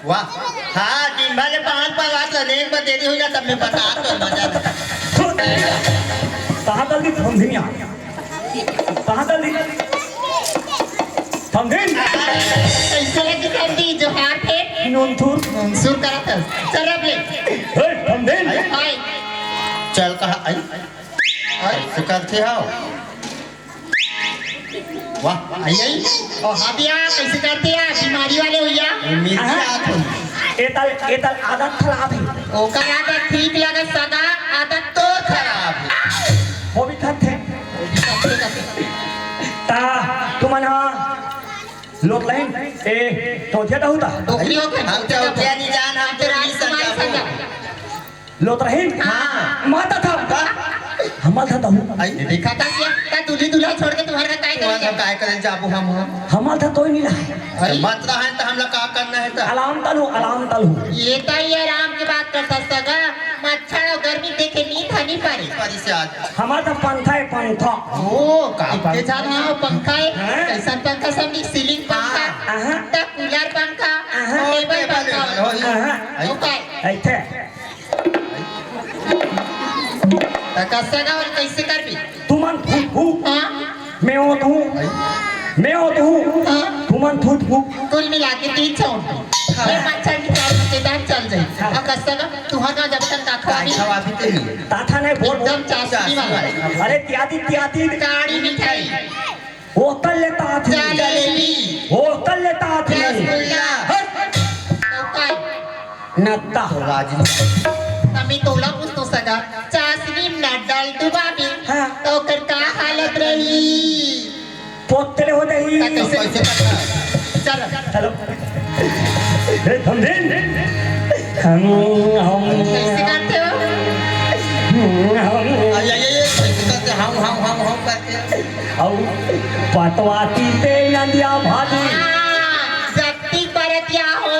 वाह हाँ दिन भर पाँच बात लेने पर देरी हो जाता मैं बता तो मजा कहाँ जल्दी समझिया कहाँ जल्दी समझिन कैसे लगी जल्दी जो हार थे नूनथुर सुर करा था चल अब ले समझिन हाय चल कहा आई से करते हो वाह आई आई और हाबिया कैसे करते हैं बीमारी वाले हुआ एतल आदत खराब है ओकर आदत ठीक लगा सदा आदत तो खराब है वो भी थे ता तुम्हारा लोट लाइन ए तो क्या होता डोकरी हो के हम तो क्या नहीं जान हम तो राजकुमारी संगा लोट रही हाँ माता था हमारा था हूँ आई देखा था क्या ता दूल्ही दूल्हा छोड़ के तुम्हारा काय काय करें जाबू हम हमारा था तो ही नहीं रहा अरे मत रहा है तो हम लोग क्या करना है तो अलाम तलू ये तो ये आराम की बात करता सगा मच्छर और गर्मी देखे नींद नहीं पारी पारी से आज हमारा था पंखा है पंखा ओ के जाना हो पंखा है कैसा पंखा सब सीलिंग पंखा ता कूलर पंखा टेबल पंखा ओके ऐसे कसगा और कैसे करबी तुमन फूट फूट हां मैं होता हूँ तुमन फूट फूट कुल मिला के 3 छौं ये मच्छर की चाल के दांत चल जाए और कसगा तुहरा जब तक काखवाबी खवाबी तेरी ताथा ने बोल एकदम चाशनी वाला अरे त्यादी गाड़ी मिठाई वो तल लेता थी जलेबी वो तल लेता थी रसगुल्ला ओके नत्ता राजी तमी तोला कुछ तो सगा चाशनी न डाल दुबाबी तो कर का हालत रही पोतले हो रही कैसे करना चलो चलो समझे हम कैसे करते हो आई आई कैसे करते हम करते औ पटवाती ते नदिया भाजी जत्ती परतिया हो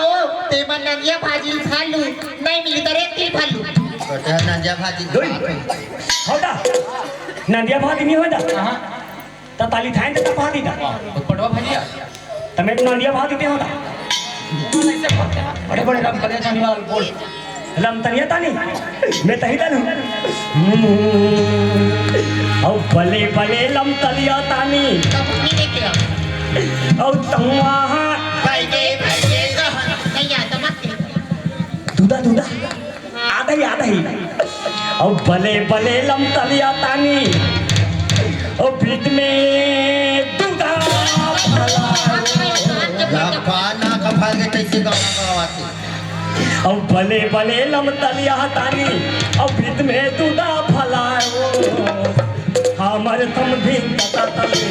ते मन नदिया भाजी खालू नहीं मिली तो रेती खालू छोटे नंजा भाजी दोई होता नदिया भाजी नहीं होता हां त ताली थाइन त भाजी था पटवा भाजिया तमे नदिया भाजी ते होता बड़े बड़े रंग करे जाने वाला बोल लम तनिया तानी मैं तही तानू औ भले भले लम तलिया तानी तब नहीं देखे औ तंवा भाई के नहीं आता मत दूधा आधा ही औ भले भले लम तलिया तानी औ बीच में दूधा खाना खा के कैसे गाना गवाते औ भले भले लम तलिया तानी औ बीच में दूधा फलाओ हमर तुम भी तता तले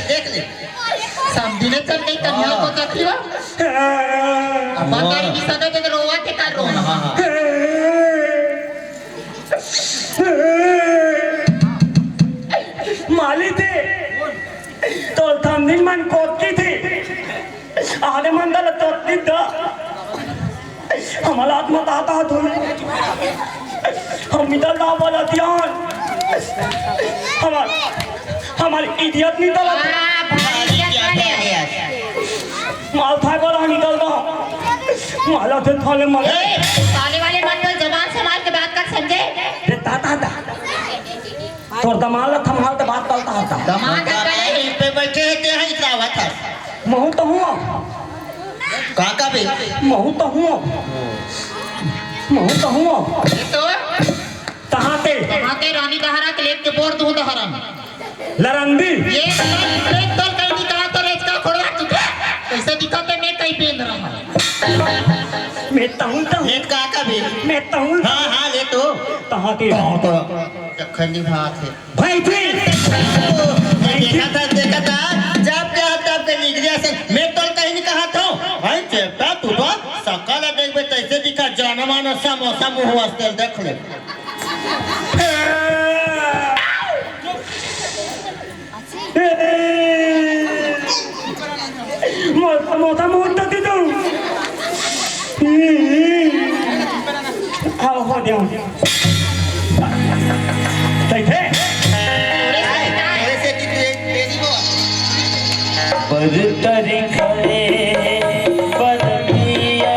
देख ले समझने चल गई कन्या को तकलीफ हमारी भी सदा के रोवा के कर रो माली थे तो थंदिन मन कोटकी थी आधे मंदल तोती दा हमारा आत्मा ताता तो हम मिटल ना वाला ध्यान हमारी इडियत नहीं तला माल था वाला निकल रहा माला थे थाले माल ताले वाले मंडल जबान संभाल के बात कर समझे रे ताता तो दमाल थमाल तो बात करता था दमाद यहीं पे बैठे हैं हैं इतना बात है महू तो हूँ कहाँ का भी महू तो हूँ तो कहाँ ते रानी दहरा के लेके बोर दूं दहरा लरंदी ये एक तो कहीं निकाला तो रेच का खोलवा चुका कैसे दिखाते मैं तहूँ तहूँ नेट का का भी मैं तहूँ हाँ हाँ ले तो तहाँ के जखनी भात है भाई थे देखा था जब क्या तब के निगरिया से मैं तो कहीं नहीं कहा था भाई चेपटा तू तो सकाल देख बे तैसे दिखा जाना मानो समोसा मुंह वास्ते देख ले मोटा मोटा दे दो आओ हो दिया सही थे ऐसे तेरी वो बदतरी खड़े बदलिया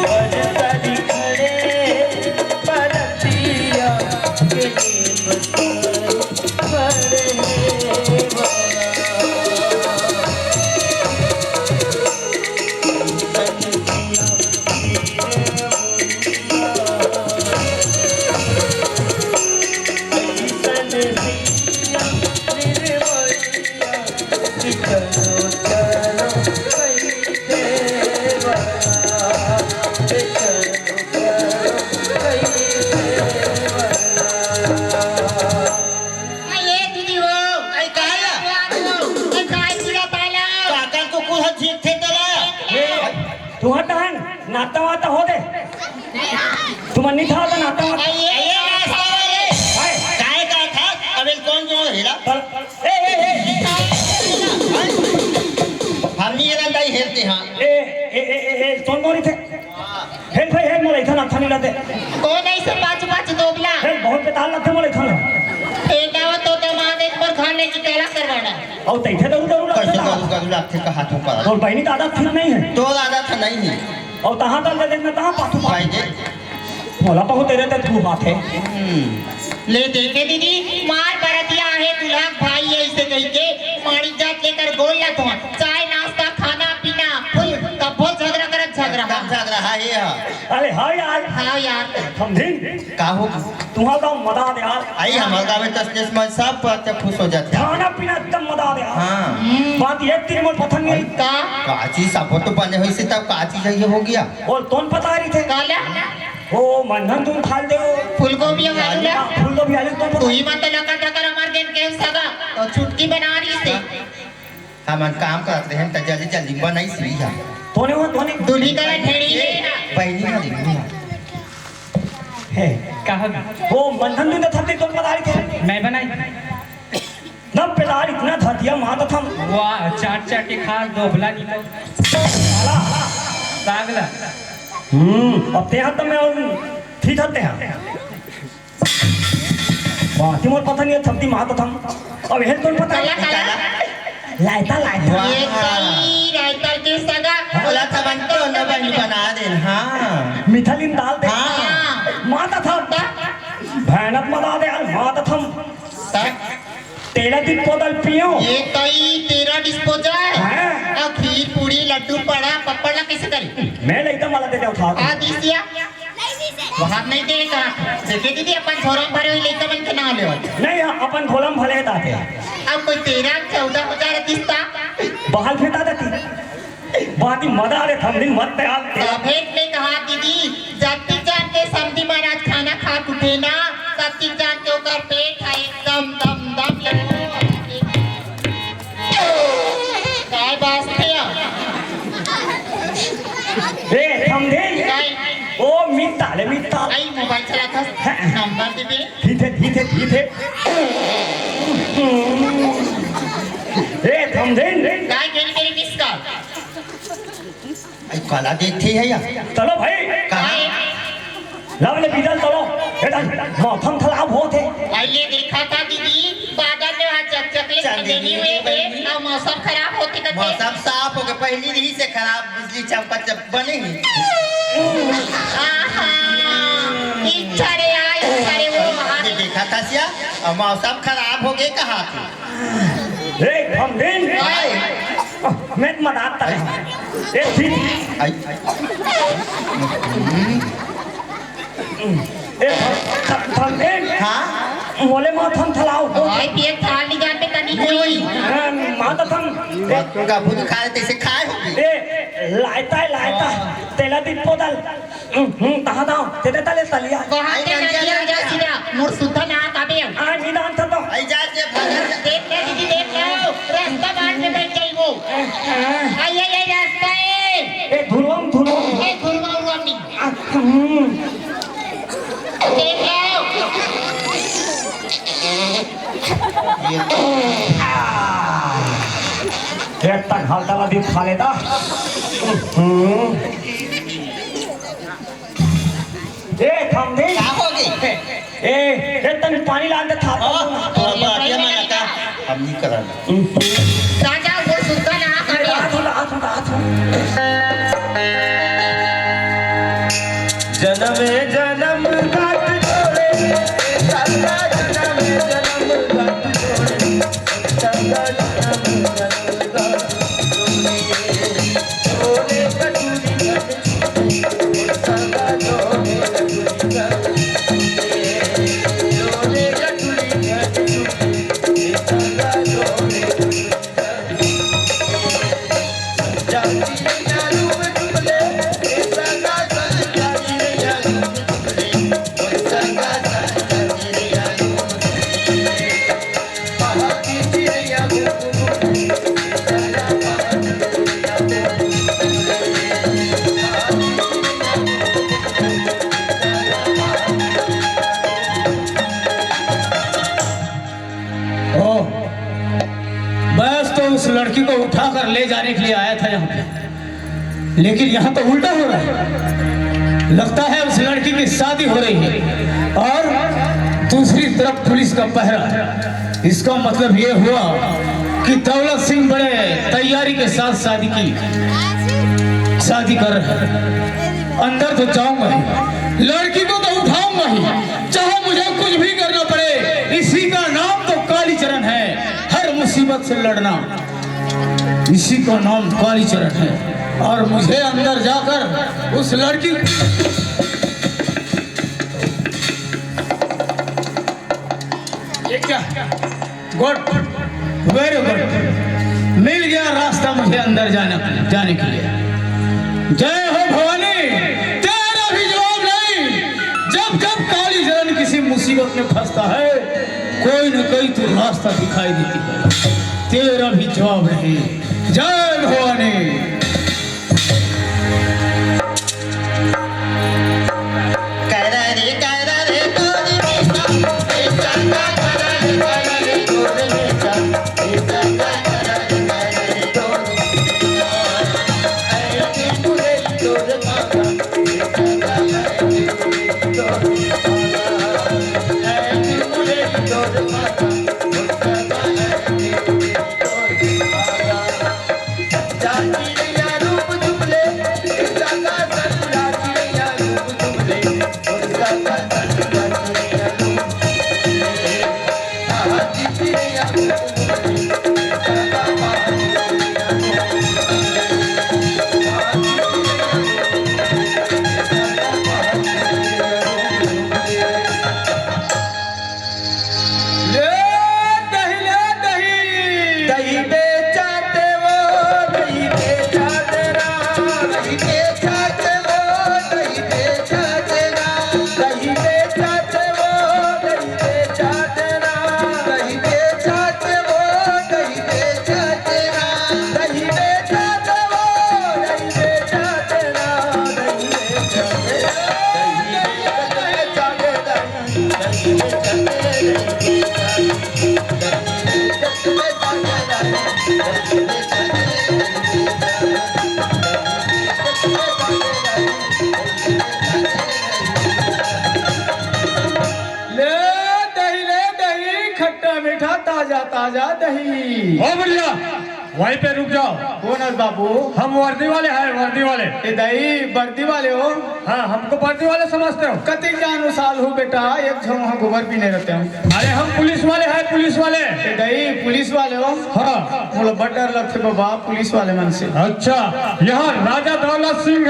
बदतरी खड़े बदलिया के ये दीदी हो आई काया ये काय पूरा ताला काका को कुल जीत थे तला तू हटा है नाता वाता हो दे तुम नहीं था तो नाता वाता ये रास्ता वाले काय का था अबे कौन जो हिला ए हमनी ये रंदाई हेलते हां कौन कौन थे हेल भाई हेल मोले इथन अच्छा नहीं लाते कौन ऐसे पाँच पाँच दोबला हेल बहुत बेताल लाते मोले इथन एकावा तो महादेव पर खाने की तैयार करवाना और तैथे तो उधर कैसे उधर करू लाथे का हाथों पर और बहनी दादा ठीक नहीं है तो दादा था नहीं है और तहां तक दे देना तहां पाछू भाई जे मोला बहुत तेरे ते तू बात है ले देखे दीदी मार बरतिया है दुलाक भाई है इसे कह के मारी जात लेकर गोल ला तो चाय नाश्ता खाना पीना फुल तब बहुत झगड़ा करत झगड़ा काम साथ रहा है अरे हाँ यार हाँ यार समझी का हो तुम्हारा गाँव मदा दे यार आई हमारे गाँव में तस्लीस में सब बच्चे खुश हो जाते हैं खाना पीना एकदम मदा दे यार हाँ बात एक तीन मोल पसंद नहीं का काची सपोर्ट तो बने हुई से तब काची चाहिए हो गया और कौन पता रही थे काला ओ मनन तुम खाल दे फूलगोभी वाला फूल तो भी आलू तो तू ही मत लगा टकर हमार दिन के सगा तो छुटकी बना रही से हम काम करते हैं तो जल्दी जल्दी बनाई सी जा तोने वो तोने दूल्ही का ठेड़ी ले बहनी ना देखनी है कहा वो मनन तुम थते कौन पता रही थे मैं बनाई नब पेदार इतना धतिया मां तो थम वाह चाट चाट के खा दोबला निकल साला पागला अब ते हाथ में और ठीक होते हैं वाह तिमोर पता नहीं है थपती मां तो थम अब हेल कौन पता काला काला लायता लायता ये कई रायता के सगा बोला था बन तो न बन बना दे हाँ मिथलिन दाल दे हाँ। माता था भयानक मदा दे यार माता थम तेरा दिन पोदल पियो ये कई तेरा डिस्पोजल हाँ। और खीर पूरी लड्डू पड़ा पपड़ ला कैसे करी मैं नहीं तो माला दे दे उठा आ दिसिया वहां नहीं देगा देखे दीदी अपन छोरा भरे हुई लेकर बन के ना ले नहीं अपन घोलम भले दाते अब कोई 13-14,000 दिसता बहाल फेंटा देती बात ही मदा रे थम दिन मत पे आते भेंट में कहा दीदी जाति जान के समधी महाराज खाना खा उठे ना जाति जान के ओकर पेट है एकदम दम दम काय वास्ते ए समझे काय ओ मिटा ले मिटा आई मोबाइल चलाता नंबर दे ठीक है ए समझे काय गेली मेरी मिस कॉल आई काला देखते है या चलो भाई काय लवले बिदल चलो बेटा मौसम खराब होते पहले देखा था दीदी बादल में वहाँ चकचकले चंदेनी हुए थे और मौसम खराब होते करते मौसम साफ हो गया पहली ही से खराब बिजली चमका जब बने ही आहा इच्छा रे आए सारे वो वहाँ ये देखा था सिया और मौसम खराब हो गए कहा थे ए समझे मैं मदाता है ए ठीक आई ए समझे हाँ मोले मौसम चलाओ भाई ये थाल निकाल पे तनी हुई माता थम बच्चों का बुद्ध खाए तैसे खाए होगी ए लायता तेला दी पोदल तहा दाव तेते तले तलिया वहाते नदिया जा सीधा मोर सुता ना काबे आ निदान तो आई जा जे भगत देख ले दीदी देख लो रास्ता बाहर में बैठ गई वो आई रास्ता ए धुरम ए घुरवा उड़नी देख लो एक तक हालता दी खा लेता ए थम दे क्या होगी ए तन पानी लान दे था और बातिया माना का हम नहीं कराना राजा वो सुता ना काबे जन्मे जन्म गात जोड़े संगा जन्मे जन्म गात जोड़े संगा जन्म जन्म गात जोड़े कटूरी संगा जोड़े कटूरी संगा जोड़े उस लड़की को उठाकर ले जाने के लिए आया था यहाँ पे, लेकिन यहाँ तो उल्टा हो रहा है। लगता है उस लड़की की शादी हो रही है और दूसरी तरफ पुलिस का पहरा। इसका मतलब ये हुआ कि दौलत सिंह बड़े तैयारी के साथ शादी कर रहे हैं। अंदर तो जाऊंगा ही, लड़की को तो उठाऊंगा ही, चाहे मुझे कुछ भी करना पड़े। इसी का नाम तो कालीचरण है, हर मुसीबत से लड़ना, इसी का नाम कालीचरण है। और मुझे अंदर जाकर उस लड़की ये क्या गुड वेरी गुड, मिल गया रास्ता मुझे अंदर जाने के लिए। जय हो भवानी, तेरा भी जवाब नहीं। जब जब कालीचरण किसी मुसीबत में फंसता है, कोई न कोई तो रास्ता दिखाई देती है, तेरा भी जवाब नहीं। जय भवानी। ताजा दही। ओ बढ़िया, वहीं पे रुक जाओ। कौन है बाबू? हम वर्दी वाले हैं, वर्दी वाले। ये दही वर्दी वाले हो? हाँ, हमको वर्दी वाले समझते हो? कति जान साल हो बेटा, एक झोंका गोबर पीने रहते हैं। अरे हम पुलिस वाले हैं, पुलिस वाले। ये दही पुलिस वाले हो? हाँ। मोला बड़ा डर लगते बाबा पुलिस वाले मन से। अच्छा, यहाँ राजा दौलत सिंह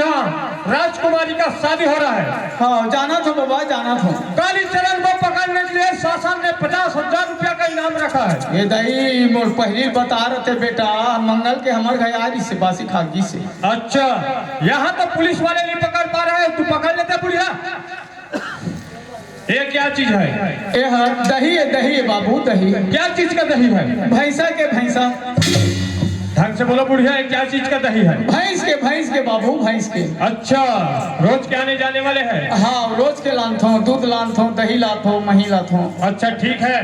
राजकुमारी का शादी हो रहा है। हाँ जाना था बाबा, जाना था। कालीचरण को पकड़ने के लिए शासन ने 50,000 रुपया का इनाम रखा है। ये दही मोर पहली बता रहे थे बेटा, मंगल के हमारे घर आ रही से बासी खागी से। अच्छा, यहाँ तो पुलिस वाले नहीं पकड़ पा रहे हैं, तू पकड़ लेते बुढ़िया। ये क्या चीज है? ये दही है बाबू, दही। क्या चीज का दही है? भैंसा के भैंसा। ढंग से बोलो बुढ़िया, ये क्या चीज का दही है? भैंस के बाबू, भैंस के। अच्छा, रोज के आने जाने वाले हैं? हाँ रोज के लानता हूँ, दूध लानता हूँ, दही लाता हूँ, मही लाता हूँ। अच्छा ठीक है,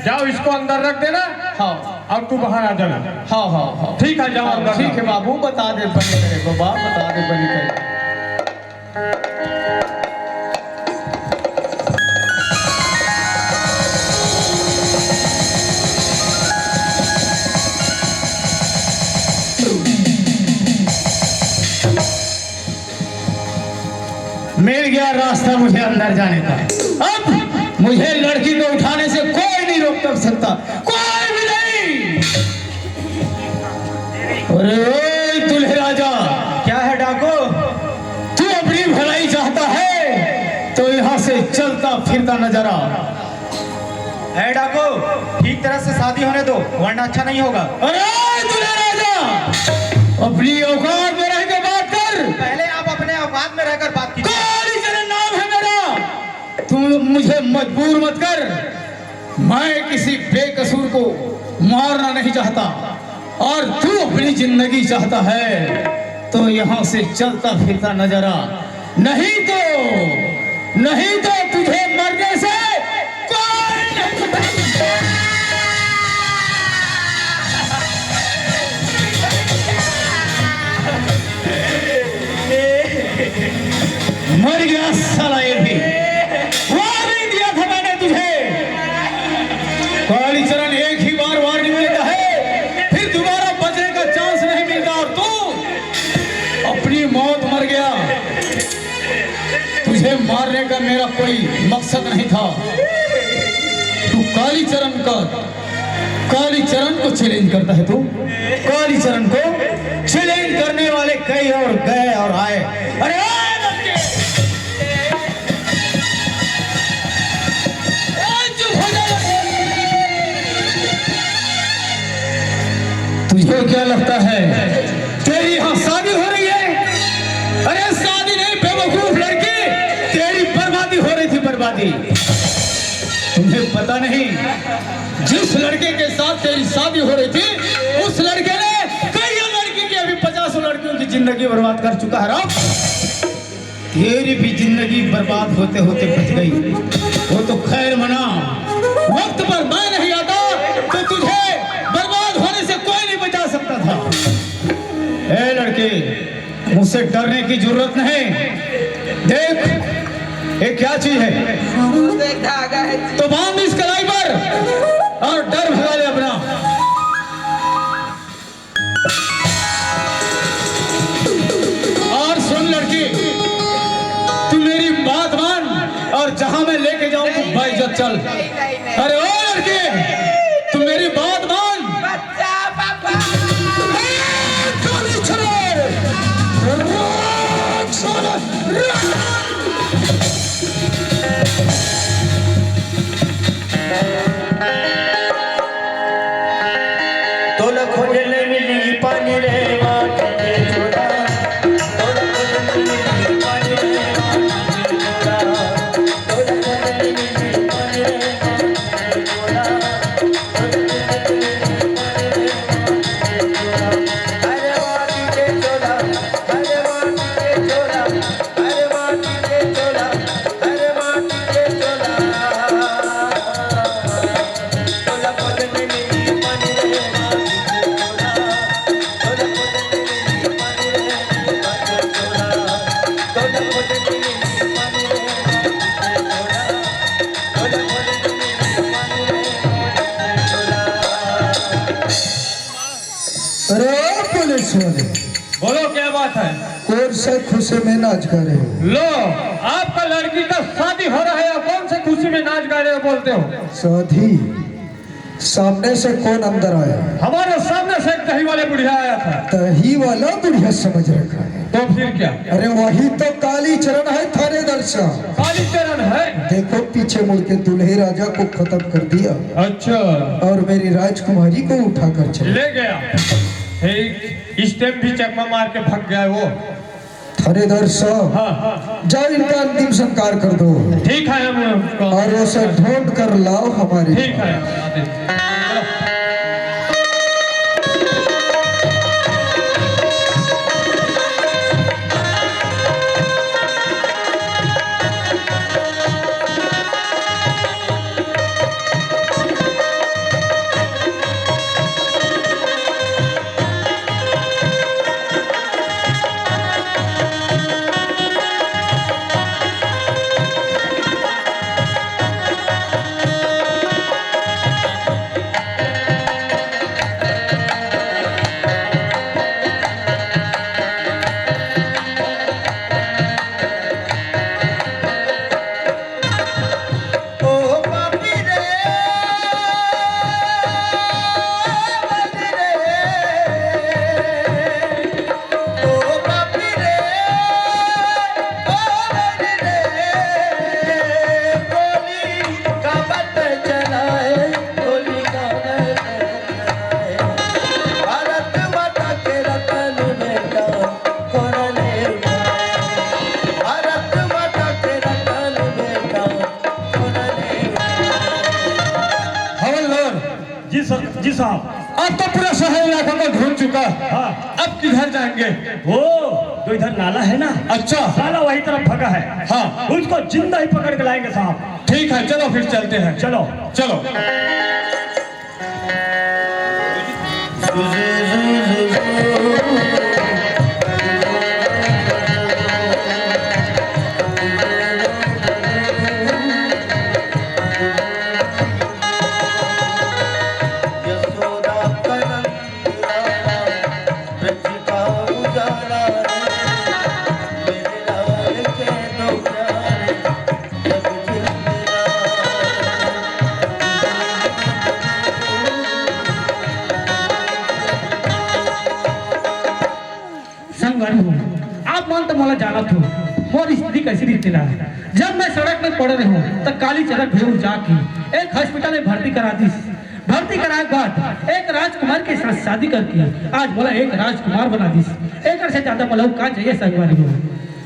जाओ इसको अंदर रख देना। हाँ और तू बाहर आ जाना। हाँ हाँ हाँ ठीक है, जाओ अंदर। ठीक है बाबू, बता दे बनी करे बाबा, बता दे बनी करे। मिल गया रास्ता मुझे अंदर जाने का। अब मुझे लड़की को उठाने से कोई नहीं रोक कर सकता, कोई भी नहीं। अरे ओए दूल्हे राजा, क्या है डाको? तू अपनी भलाई चाहता है तो यहाँ से चलता फिरता नजर आ। है डाको, ठीक तरह से शादी होने दो वरना अच्छा नहीं होगा। अरे दूल्हे राजा, अपनी औकात में रह के बात कर। पहले आप अपने औकात में रहकर बात कीजिए। कालीचरण नाम है मेरा, तू मुझे मजबूर मत कर। मैं किसी बेकसूर को मारना नहीं चाहता, और तू अपनी जिंदगी चाहता है तो यहाँ से चलता फिरता नजर आ, नहीं तो तुझे मरने से कोई नहीं मर गया साला ये भी। वार्निंग दिया था मैंने तुझे। कालीचरण एक ही बार वार्निंग देता है, फिर दोबारा बचने का चांस नहीं मिलता, और तू अपनी मौत मर गया। तुझे मारने का मेरा कोई मकसद नहीं था। तू कालीचरण को चैलेंज करता है। तू कालीचरण को चैलेंज करने वाले कई और गए और आए। अरे तुझे क्या लगता है तेरी यहाँ शादी हो रही है? अरे शादी नहीं बेवकूफ लड़की, तेरी बर्बादी हो रही थी, बर्बादी। तुम्हें पता नहीं, जिस लड़के के साथ तेरी शादी हो रही थी उस लड़के ने कई लड़की की, अभी 50 लड़कियों की जिंदगी बर्बाद कर चुका है। राम, तेरी भी जिंदगी बर्बाद होते होते बच गई। वो तो खैर मना, वक्त पर मैं नहीं आता तो तुझे बर्बाद होने से कोई नहीं बचा सकता था। ए लड़के, मुझसे डरने की जरूरत नहीं। देख ये क्या चीज है, तो बांध इस कलाई पर और डर भगा ले अपना। और सुन लड़की, तू मेरी बात मान और जहां मैं लेके जाऊं तू बाइज्जत चल। अरे ओ लड़की, तू मेरी बात मान। तोला खोजे ले मिली पानी रे माटी के छोड़ा, तोला खोजे ले मिली पानी रे माटी के छोड़ा, तोला खोजे ले मिली पानी रे माटी के छोड़ा, तोला खोजे ले मिली पानी रे माटी के छोड़ा। अरे माटी के छोड़ा, अरे माटी के छोड़ा, अरे माटी के छोड़ा, अरे माटी के छोड़ा, तोला खोजे ले मिली पानी रे पुलिस वाले, बोलो क्या बात है? कौन से खुशी में नाच गा रहे हो? लो, आपका लड़की का शादी हो रहा है और कौन से खुशी में नाच गा रहे हो बोलते हो? सामने से कौन अंदर आया? हमारे सामने से एक दही वाले बुढ़िया आया था। दही वाला बुढ़िया समझ रखा है। तो फिर क्या? अरे वही तो काली चरण है थानेदार साहब। काली चरण है। देखो पीछे मुड़ के दूल्हे राजा को खत्म कर दिया अच्छा। और मेरी राजकुमारी को उठा कर चले ले गया। एक स्टेप भी चकमा मार के भाग गया वो। थानेदार साहब, हाँ जाओ इनका अंतिम संस्कार कर दो ठीक है हम और उसे ढूंढ कर लाओ हमारे ठीक है। जी साहब। अब तो पूरा शहर इलाका को ढूंढ चुका। हाँ। अब किधर जाएंगे? वो जो इधर नाला है ना, अच्छा। नाला वही तरफ भगा है। हाँ। उसको जिंदा ही पकड़ के लाएंगे साहब। ठीक है चलो फिर चलते हैं। चलो चलो। आप मान तो मोला जाना थो मोर स्त्री कैसी रीति ला। जब मैं सड़क में पड़ रही हूँ तब काली चरण भेड़ जाके एक हॉस्पिटल में भर्ती करा दी। भर्ती कराए के बाद एक राजकुमार के साथ शादी करके आज बोला एक राजकुमार बना दी। एक से ज्यादा बोला का चाहिए संगवारी हो।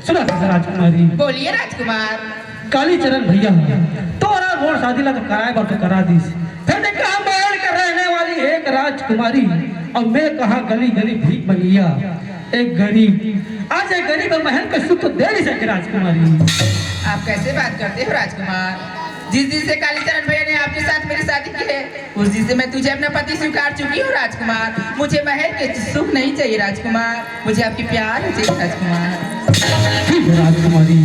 सुना राजकुमारी। बोलिए राजकुमार। काली चरण भैया तोरा मोर शादी ला तो कराए बार तो करा दी। फिर देख कहा महल कर रहने वाली एक राजकुमारी और मैं कहा गली गली भीख मंगिया एक गरीब। आज एक गरीब महल का सुख तो दे नहीं सके राजकुमारी। आप कैसे बात करते हो राजकुमार? जिस दिन से कालीचरण भैया ने आपके साथ मेरी शादी की है उस दिन से मैं तुझे अपना पति स्वीकार चुकी हूँ राजकुमार। मुझे महल के सुख नहीं चाहिए राजकुमार, मुझे आपकी प्यार चाहिए राजकुमार। राजकुमारी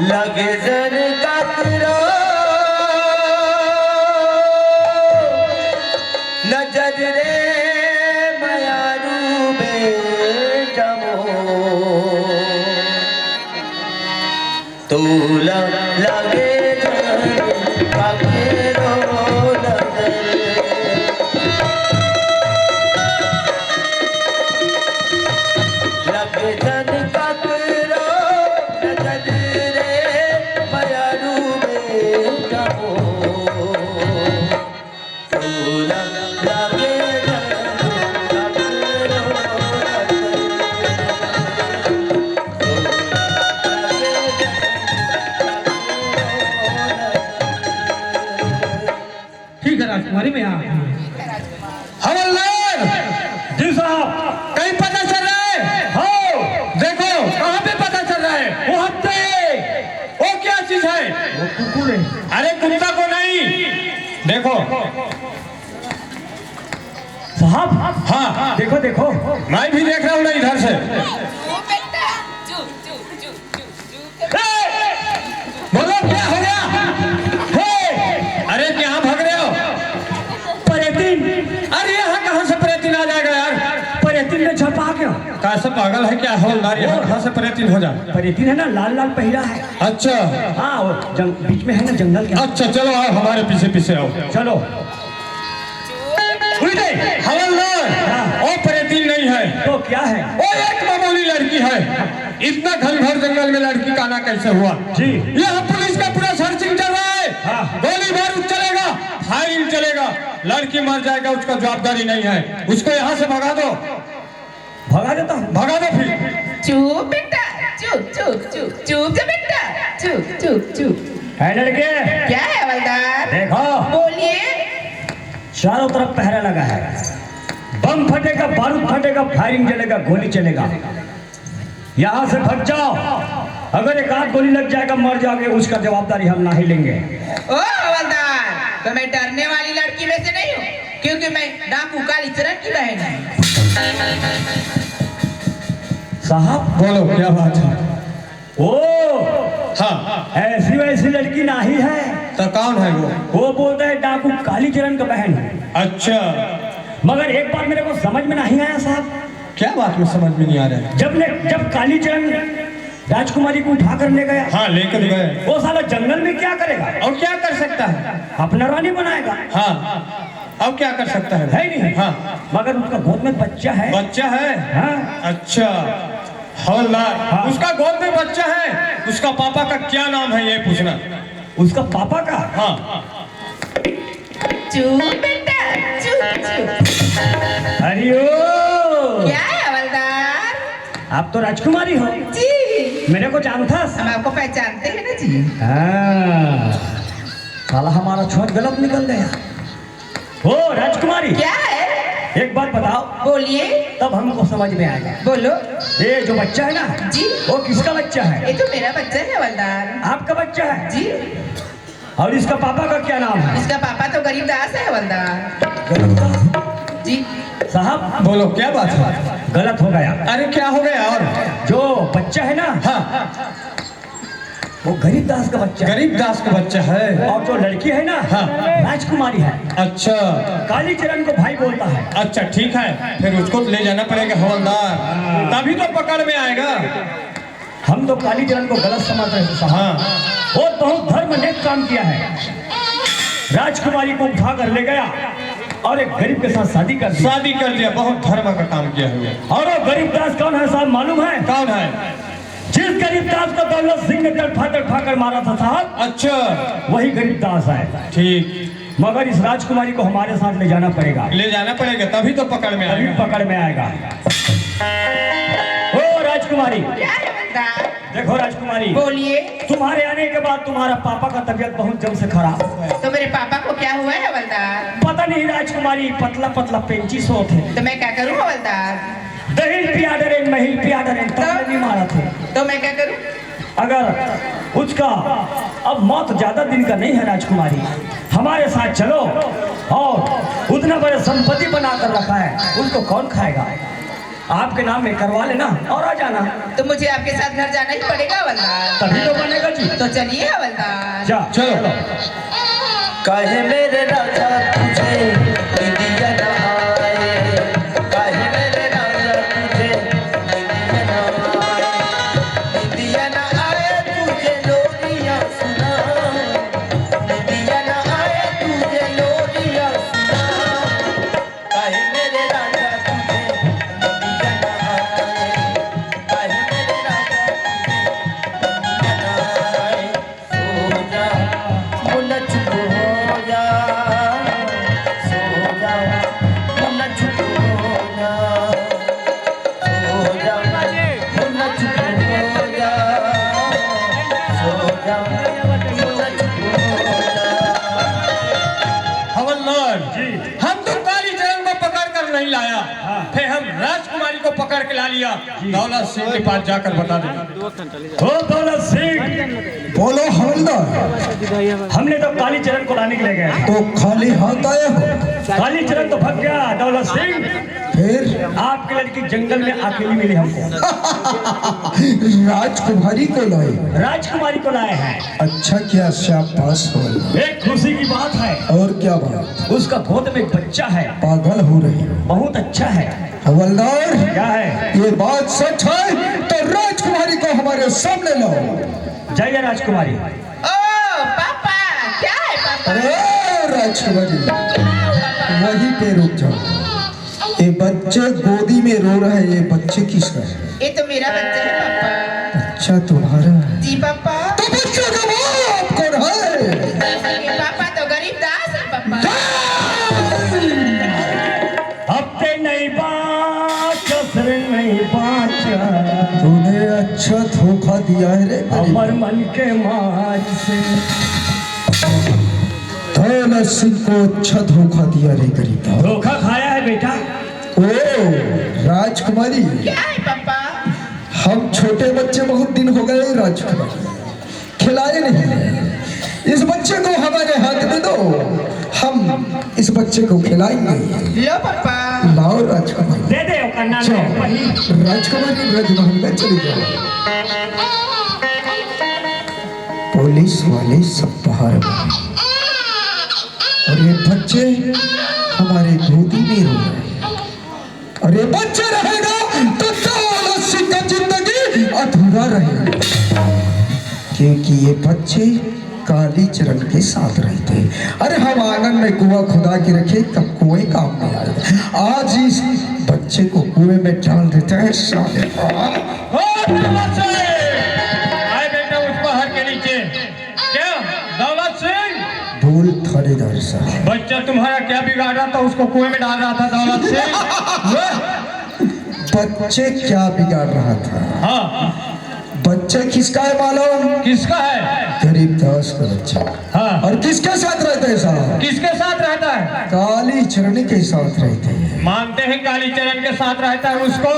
लगे जर काकरो नजर रे मयारू बेटमो तूला लगे जर काकरो नजर लगे जर काकरो नजर राजकुमारी में हवलदार जी साहब। कहीं पता चल रहा है? हो देखो कहाँ पे पता चल रहा है? वो हत्ते। वो क्या चीज है? वो कुकुर है। अरे कुत्ता को नहीं, देखो साहब। हाँ देखो देखो मैं भी देख रहा हूँ ना इधर से। बोलो क्या हो गया? अरे यहाँ भाग रहे हो? पर्यटन। अरे यहाँ कहाँ से पर्यटन आ जाएगा यार? पर्यटन में छपा गया। कैसे पागल पागल है क्या हवलदार? यहाँ से परेतीन हो जाए। परेतीन है ना, लाल लाल पहिरा है। अच्छा हाँ, वो बीच में है ना जंगल के। अच्छा, चलो आओ हमारे पीछे पीछे आओ। चलो। हवलदार वो परेतीन नहीं है तो क्या है? वो एक मामूली लड़की है। इतना घनघोर जंगल में लड़की का आना कैसे हुआ? जी, यहाँ पुलिस का पूरा सर्चिंग चल रहा है। हाँ। गोली बारूद चलेगा, फायरिंग चलेगा, लड़की मर जाएगा उसका जवाबदारी नहीं है। उसको यहाँ से भगा दो। भगा देता हूँ। भगा दो फिर। चुप बेटा, चुप चुप चुप चुप जा बेटा, चुप चुप चुप। है लड़के? क्या है हवलदार? देखो, बोलिए। चारों तरफ पहरा लगा है। बम फटेगा, बारूद फटेगा, फायरिंग चलेगा, गोली चलेगा। यहाँ से फट जाओ। अगर एक आध गोली लग जाएगा, मर जाओगे, उसका जवाबदारी हम ना ही लेंगे। ओ हवलदार, तो मैं डरने वाली लड़की में से नहीं हूँ, क्योंकि मैं डाकू कालीचरण की बहन हूँ। साहब बोलो क्या बात है? ओ हाँ, ऐसी वैसी लड़की नहीं है। तो कौन है वो? वो बोलते हैं डाकू कालीचरण का बहन है। अच्छा, मगर एक बात मेरे को समझ में नहीं आया साहब। क्या बात में समझ में नहीं आ रहा है? जब कालीचरण राजकुमारी को उठा कर ले गया, हाँ लेकर गए, वो साला जंगल में क्या करेगा? और क्या कर सकता है? अपना रानी बनाएगा। हाँ, अब क्या कर सकता है? है नहीं? हाँ, मगर उसका गोद में बच्चा है। बच्चा है। हाँ। अच्छा हवलदार, हाँ। उसका गोद में बच्चा है, उसका पापा का क्या नाम है ये पूछना। उसका पापा का? हाँ। चुप बेटा, चुप चुप। हरिओ, क्या है हवलदार? आप तो राजकुमारी हो। जी, मेरे को जानता। हम आपको पहचानते हैं ना जी। हाँ, साला हमारा छोट गलत निकल गया। ओ राजकुमारी, क्या है? एक बात बताओ, बोलिए। तब हमको समझ में आएगा। बोलो। ये जो बच्चा है ना जी, वो किसका बच्चा है? ये तो मेरा बच्चा है हवलदार। आपका बच्चा है? जी, और इसका पापा का क्या नाम है? इसका पापा तो गरीबदास है हवलदार। जी, साहब बोलो क्या बात है? गलत हो गया। अरे क्या हो गया? और जो बच्चा है ना, हाँ, वो गरीबदास का बच्चा है। गरीबदास का बच्चा है। और जो लड़की है ना, हाँ। राजकुमारी है। अच्छा कालीचरण को भाई बोलता है। अच्छा, ठीक है, फिर उसको ले जाना पड़ेगा हवलदार, तभी तो पकड़ में आएगा। हम तो कालीचरण को गलत समझ रहे थे साहब। हाँ, वो बहुत धर्मनिक काम किया है। राजकुमारी को उठा कर ले गया और एक गरीब के साथ शादी कर दी। शादी कर दिया, बहुत धर्म का काम किया हुआ। और वो गरीबदास कौन है साहब मालूम है? कौन है? जिस गरीबदास को दौलत सिंह ने तड़फा कर मारा था साहब, अच्छा, वही गरीबदास है। ठीक, मगर इस राजकुमारी को हमारे साथ ले जाना पड़ेगा। ले जाना पड़ेगा, तभी तो पकड़ में तभी आएगा। पकड़ में आएगा। ओ राजकुमारी, क्या है हवलदार? देखो राजकुमारी, बोलिए। तुम्हारे आने के बाद तुम्हारा पापा का तबीयत बहुत जम से खराब हो गया। तो मेरे पापा को क्या हुआ है हवलदार? पता नहीं राजकुमारी, पतला पतला पेंचिस होते थे। तो मैं क्या करूं हवलदार? दही पिया डरेन, महल पिया डरेन, तब नहीं मारा थे। तो मैं क्या करूं? अगर उसका अब मौत ज्यादा दिन का नहीं है राजकुमारी, हमारे साथ चलो और उतना बड़े संपत्ति बना कर रखा है, उसको कौन खाएगा? आपके नाम में करवा लेना और आ जाना। तो मुझे आपके साथ घर जाना ही पड़ेगा हवलदार। तभी तो बनेगा जी। तो चलिए हवलदार। जा चलो। काहे मेरे राजा तुझे निदिया न आए, काहे मेरे राजा तुझे निदिया न आए, निदिया न आए तुझे लोरिया सुना, निदिया न आए तुझे लोरिया सुना, काहे मेरे राजा तुझे निदिया न आए, काहे मेरे राजा तुझे निदिया न आए, सो जा मुन्ना चुप हो जा, सो जा मुन्ना चुप हो जा, सो जा मुन्ना चुप हो जा, सो जा मुन्ना चुप हो जा। हवलदार जी, हम तो कालीचरण को पकड़ कर नहीं लाया, फिर हम राजकुमारी को पकड़ के ला लिया। दौलत सिंह के पास जाकर बता दे। ओ दौलत सिंह, बोलो हवलदार, हमने तो कालीचरण को लाने के लिए गए। तो खाली हाथ आए हो? कालीचरण तो भाग गया दौलत सिंह। फिर आपकी लड़की जंगल में अकेली मिली हमको। राजकुमारी को लाए। राजकुमारी को लाए हैं। अच्छा क्या शाबाश हो। एक खुशी की बात है, और क्या बात? उसका गोद में एक बच्चा है। पागल हो रही हो। बहुत अच्छा है। हवलदार, क्या है? ये बात सच है तो राजकुमारी को हमारे सामने लाओ। जाइए राजकुमारी। ओ पापा, क्या है पापा? अरे राजकुमारी, वहीं पे रुक जाओ। ये बच्चे गोदी में रो रहे हैं, ये बच्चे किसका है? ये तो मेरा बच्चा है पापा। बच्चा तुम्हारा है? जी पापा। तो बच्चे का बाप कौन है? ये पापा तो गरीब दास है पापा। अब ते नहीं बाच नहीं बाचा। तूने अच्छा धोखा दिया है रे अमर मन के माज से। दौलत सिंह को अच्छा धोखा दिया रे गरीब। धोखा खाया है बेटा। ओ राजकुमारी, क्या है पापा? हम छोटे बच्चे बहुत दिन हो गए राजकुमारी, खिलाए नहीं। इस बच्चे को हमारे हाथ में दो, हम इस बच्चे को खिलाएंगे। लो पापा। लाओ राजकुमारी। दे दे ओ कन्ना ने वही। राजकुमारी राजमहल में चली जाओ। पुलिस वाले सब बाहर हैं और ये बच्चे हमारे गोदी में रो रहे हैं। और ये बच्चे रहेगा तो दौलत सिंह का जिंदगी अधूरा रहेगा, क्योंकि ये बच्चे कालीचरण के साथ रहते हैं। अरे हम आंगन में कुआं खुदा के रखे तब कुएं काम में आए। आज इस बच्चे को कुएं में डाल देते हैं साले। आए बेटा उस पहाड़ के नीचे। क्या दौलत सिंह? बोल थानेदार साहब। बच्चा तुम्हारा क्या बिगाड़ रहा था? उसको कुएं में डाल रहा था दौलत सिंह। बच्चे क्या बिगाड़ रहा था? हाँ, बच्चा किसका है मालूम? किसका है? गरीबदास का बच्चा। हाँ। और किसके साथ रहते हैं साहब? किसके साथ रहता है? कालीचरण के साथ रहते हैं। मानते हैं कालीचरण के साथ रहता है उसको।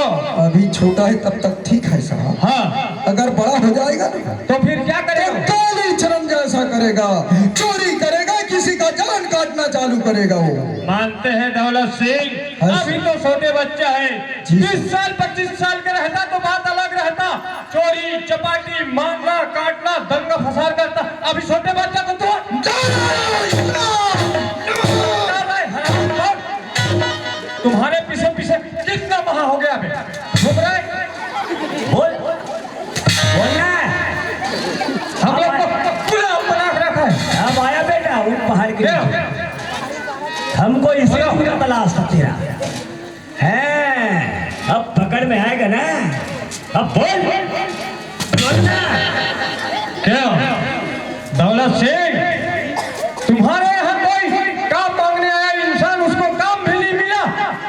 अभी छोटा है तब तक ठीक है साहब। हाँ, अगर बड़ा हो जाएगा ना तो फिर क्या तो करेगा? कालीचरण जैसा करेगा, चोरी करेगा, किसी का जान काटना चालू करेगा वो। मानते हैं दौलत सिंह, अभी तो छोटे बच्चा है। 20 साल 25 साल का रहता तो बात अलग रहता। चोरी चपाटी मारना काटना दंगा फसाद करता। अभी छोटे बच्चा को तो तुम्हारे पीछे पीछे कितना महा हो गया? घूम रहे बोल बोलना। हम लोग को पूरा बना के रखा है। अब आया बेटा उन पहाड़ के नीचे। हमको इसी का तलाश था तेरा है। अब पकड़ में आएगा ना। अब बोल बोलना। क्या दौलत सिंह, तुम्हारे यहाँ कोई काम मांगने आया इंसान, उसको काम भी नहीं मिला,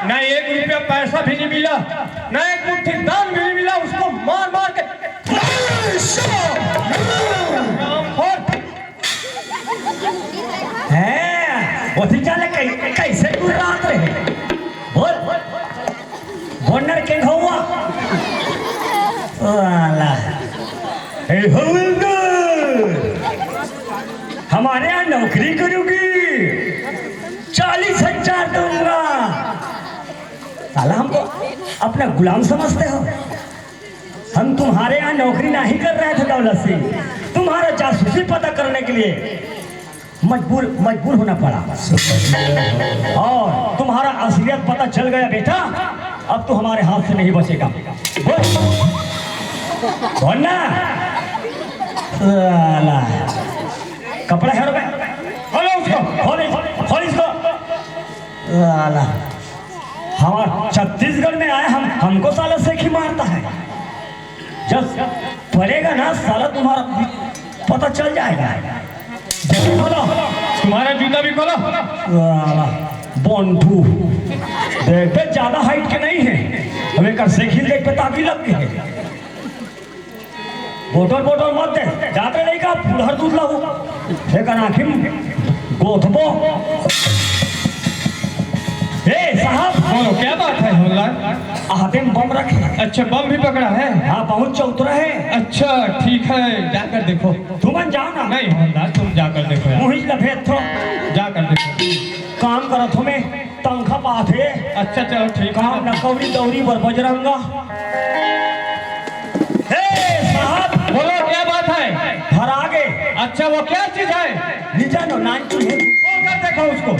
ना 1 रुपया पैसा भी नहीं मिला, ना 1 मुट्ठी दान भी नहीं मिला। उसको मार मार के है वो जाने कैसे दूर रात रहे। बोल बोलना के हुआ वाला। हे हवलदार, हमारे यहाँ नौकरी करोगी, 40,000 दूंगा। साला हमको अपना गुलाम समझते हो? हम तुम्हारे यहाँ नौकरी नहीं कर रहे थे दौलत सिंह, तुम्हारा जासूसी पता करने के लिए मजबूर होना पड़ा और तुम्हारा असलियत पता चल गया बेटा। अब तो हमारे हाथ से नहीं बचेगा। बोल ना। साला कपड़ा है खोलो उसको, खोल इसको। साला हमारा छत्तीसगढ़ में आए हमको साला से ही मारता है। जब पड़ेगा ना साला तुम्हारा पता चल जाएगा। खोलो तुम्हारा जूता भी खोलो। बंधु देखते ज्यादा हाइट के नहीं है, हमें कर से खिल देख पे ताकि लग गई है। बोतल मत दे, जाते नहीं का पुलहर दूध लागू एक आखिम गोथबो। ए साहब बोलो क्या बात है हवलदार? हाथे में बम रखे। अच्छा बम भी पकड़ा है। हाँ बहुत चौतरा है। अच्छा ठीक है जाकर देखो। तुम जाओ ना। नहीं हवलदार तुम जाकर देखो यार। मुझे लफेद थो जाकर देखो। काम करत हो में तंखा पात है। अच्छा चलो ठीक काम नकौड़ी दौरी बर बजरंगा। हे साहब बोलो क्या बात है। घर आगे। अच्छा वो क्या चीज है। नीचा नो नान की है। बोल कर देखो उसको।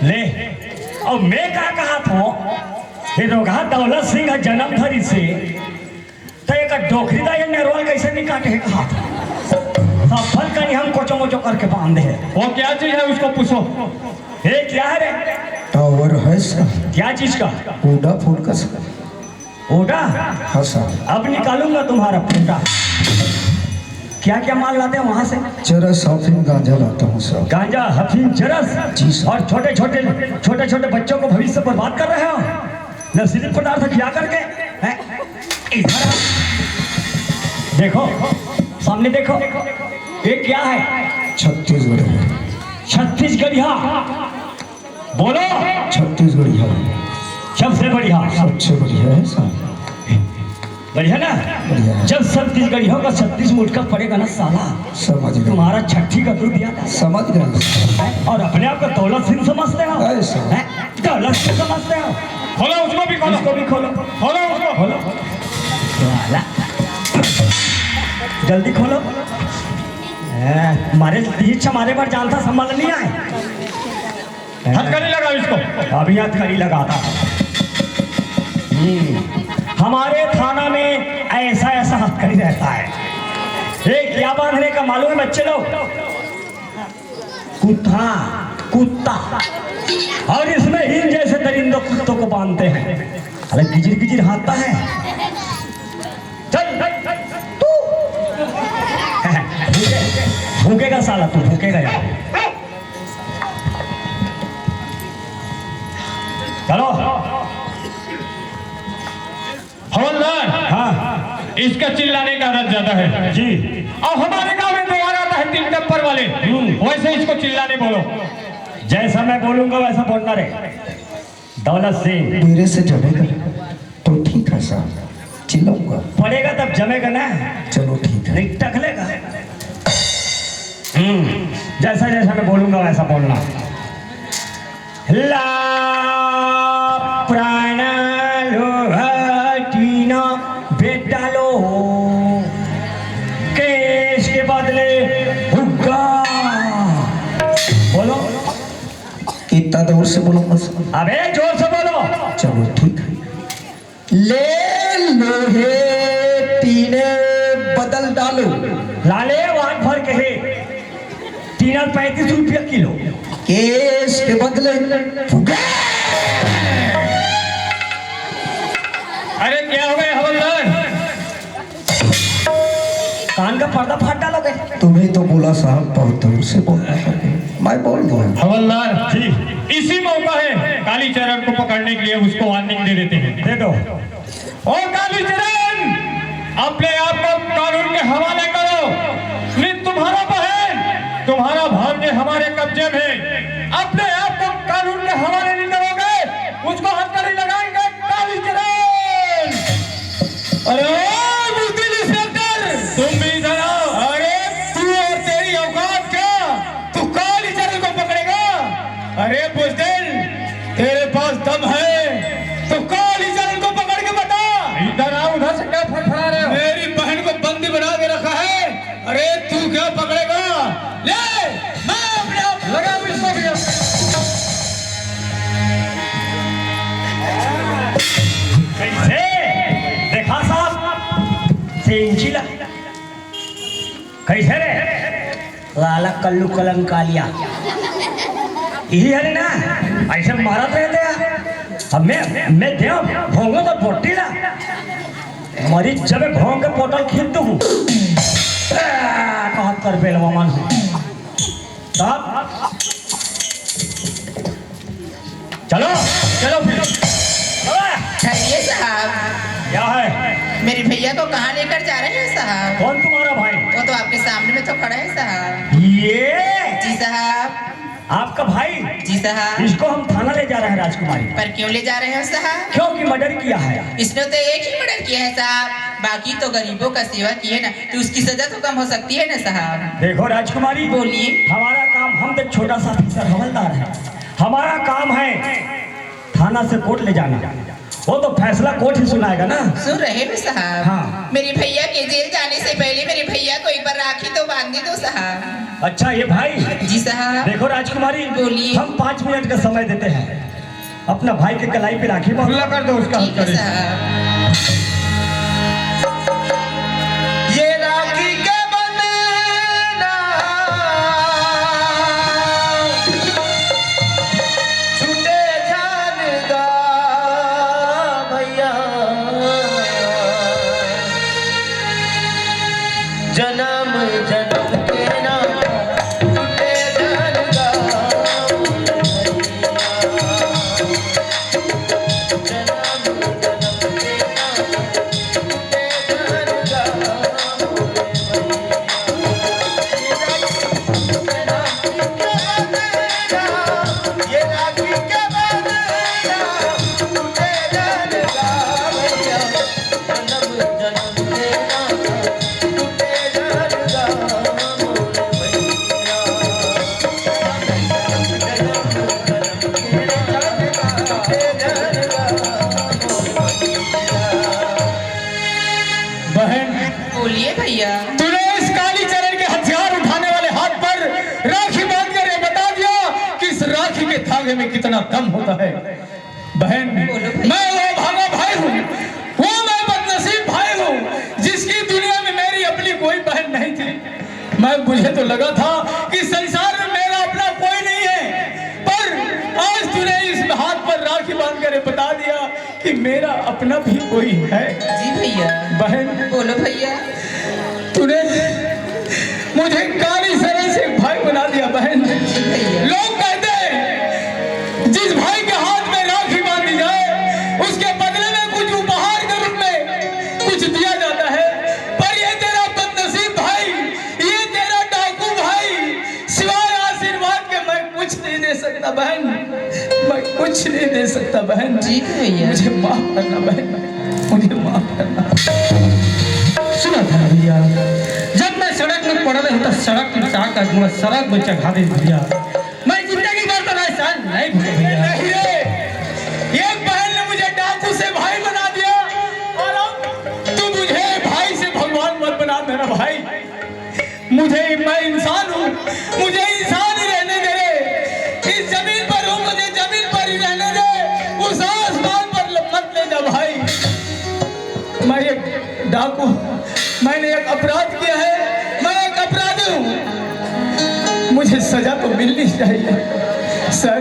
ले और मैं क्या कहा था ये रोगा दौलत सिंह का जन्म धरी से तो एक डोकरी दा ये नेरवाल कैसे नहीं काटे कहा था सफल करी हम कोचो मोचो करके बांधे हैं। वो क्या चीज है उसको पूछो। ये क्या है रे। टावर है सर। क्या चीज का। ओडा फोन का सर। ओडा। हाँ सर। अब निकालूंगा तुम्हारा फूटा। क्या क्या माल लाते हैं वहां से। चरस अफीम गांजा लाता हूँ सर। गांजा हफीम चरस। जी सर। और छोटे छोटे बच्चों को भविष्य बर्बाद कर रहे हो नशीले पदार्थ खिला करके हैं? इधर आओ। देखो सामने देखो ये क्या है। छत्तीसगढ़। छत्तीसगढ़िया। बोलो। छत्तीसगढ़िया सबसे बढ़िया। सबसे बढ़िया है सर। बढ़िया ना। बढ़िया है। जब छत्तीसगढ़ियों का 36 मुठ का पड़ेगा ना साला समझ गए। तुम्हारा छठी का दूध दिया था। समझ गए सर। और अपने आप को दौलत सिंह समझते हो। ऐसा। हैं? दौलत सिंह समझते हो। खोलो उसको भी खोलो। इसको भी खोलो। खोलो उसको। खोलो वाला। जल्दी खोलो। हमारे इच्छा हमारे पर जानता संभाल नहीं आए। हथकड़ी लगा इसको। अभी हथकड़ी लगाता। हमारे थाना में ऐसा ऐसा हथकड़ी रहता है। एक क्या बांधने का मालूम है बच्चे लोग। कुत्ता और इसमें हिन जैसे दरिंदों कुत्तों को बांधते हैं। अरे गिजिर गिजिर हाथता है। चल तू भूखेगा साला तू भूखेगा यार। चलो हवलदार। हाँ इसका चिल्लाने का आदत ज्यादा है जी। और हमारे गांव में दो आता है 3 टप्पर वाले वैसे इसको चिल्लाने बोलो। जैसा मैं बोलूंगा वैसा बोलना रे। दौलत सिंह मेरे से जमेगा तो ठीक है सर। चिल्लाऊंगा। पड़ेगा तब जमेगा ना। चलो ठीक है। नहीं टकलेगा। जैसा जैसा मैं बोलूंगा वैसा बोलना। ला प्राण लोहाटीना बेटा लो केस के बदले हुक्का। बोलो। कितना दूर से बोलूंगा सर। अबे जोर से बोलो। चलो ठीक है। ले लोहे टीने बदल डालो। लाले वाट भर के है 335 रुपया किलो। केस के बदले फुगे। अरे क्या हो गया हवलदार। कान का पर्दा फाड़ डालोगे। तुम्हें तो बोला साहब बहुत दूर से बोलना है। मैं बोल दूँ। हवलदार जी इसी मौका है कालीचरण को पकड़ने के लिए उसको वार्निंग दे देते हैं। दे दो। ओ कालीचरण अपने आप को कानून के हवाले करो। नहीं तुम्हारा बहन तुम्हारा भाग्य हमारे कब्जे में। अपने आप को कानून के हवाले नहीं करोगे उसको हथकड़ी लगाएंगे कालीचरण। अरे बुजुर्ग इंस्पेक्टर तुम भी इधर आओ। अरे तू और तेरी औकात क्या। तू कालीचरण को पकड़ेगा। अरे बुजुर्ग तेरे पास दम है तो कालीचरण को पकड़ के बता। इधर आओ। उधर से क्या फड़फड़ा रहे हो। मेरी बहन को बंदी बना के रखा है। अरे तू क्या पकड़ेगा। ले मैं अपने आप लगा इसको भी। कैसे देखा साहब से इंचिला कैसे रे लाला कल्लू कलंक कालिया यही है ना। ऐसे मारत रहते हैं। अब मैं दे भोंगो तो पोटी ला मरी जब भोंग के पोटल खींच दूँ कहत कर बेलवा मन तब साहब। कौन तुम्हारा भाई? वो तो आपके सामने में तो खड़ा है साहब। ये जी साहब। आपका भाई? जी साहब। इसको हम थाना ले जा रहे हैं राजकुमारी। पर क्यों ले जा रहे हो साहब? क्योंकि मर्डर किया है। इसने तो एक ही मर्डर किया है साहब, बाकी तो गरीबों का सेवा की है ना, तो उसकी सजा तो कम हो सकती है ना साहब। देखो राजकुमारी, बोलिए। हमारा काम, हम तो छोटा सा अफसर हवलदार है, हमारा काम है थाना से कोर्ट ले जाना। वो तो फैसला कोर्ट ही सुनाएगा ना। सुन रहे हो साहब? हाँ। मेरे भैया के जेल जाने से पहले मेरे भैया को एक बार राखी तो बांध दो साहब। अच्छा ये भाई? जी साहब। देखो राजकुमारी, बोलिए। हम 5 मिनट का समय देते हैं, अपना भाई के कलाई पे राखी बांध। खुला कर दो उसका ठीक है साहब। ये राखी के बंधना छूटे जान का भैया, जन्म जन्म के नाम छूटे जान का बहन, बोलिए भैया। तूने इस काली चरण के हथियार उठाने वाले हाथ पर राखी बांध कर ये बता दिया कि इस राखी के धागे में कितना दम होता है। बहन, मैं वो भागा भाई हूँ, वो मैं बदनसीब भाई हूँ जिसकी दुनिया में मेरी अपनी कोई बहन नहीं थी। मुझे तो लगा था कि संसार में मेरा अपना कोई नहीं है, पर आज तूने इस हाथ पर राखी बांध कर ये बता दिया कि मेरा अपना भी कोई है। जी भैया। बहन, बोलो भैया। तूने मुझे काली सरह से भाई बना दिया। बहन, लोग कहते हैं जिस भाई के हाथ में राखी बांधी जाए उसके बदले में कुछ उपहार के रूप में कुछ दिया जाता है, पर ये तेरा बदनसीब भाई, ये तेरा डाकू भाई, सिवाय आशीर्वाद के मैं कुछ नहीं दे सकता। बहन, मैं कुछ नहीं दे सकता। बहन जी भैया। मुझे माफ करना। बहन, मुझे माफ करना। सुना था भैया, जब मैं सड़क में पड़ रहा था, सड़क में जाकर मैं सड़क में चढ़ा दे भैया, मैं जिंदगी भर तो ऐसा नहीं भूल भैया। नहीं रे, एक बहन ने मुझे डाकू से भाई बना दिया और अब तू मुझे भाई से भगवान मत बना मेरा भाई। मैं इंसान हूँ, मुझे इंसान ही रहने दे रे। इस जमीन पर हूँ, मुझे जमीन पर ही रहने दे, उस आसमान पर मत ले जा भाई। मैं एक डाकू, मैंने एक अपराध किया है, मैं एक अपराधी हूँ, मुझे सजा तो मिलनी चाहिए। सर,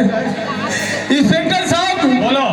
इंस्पेक्टर साहब, बोलो।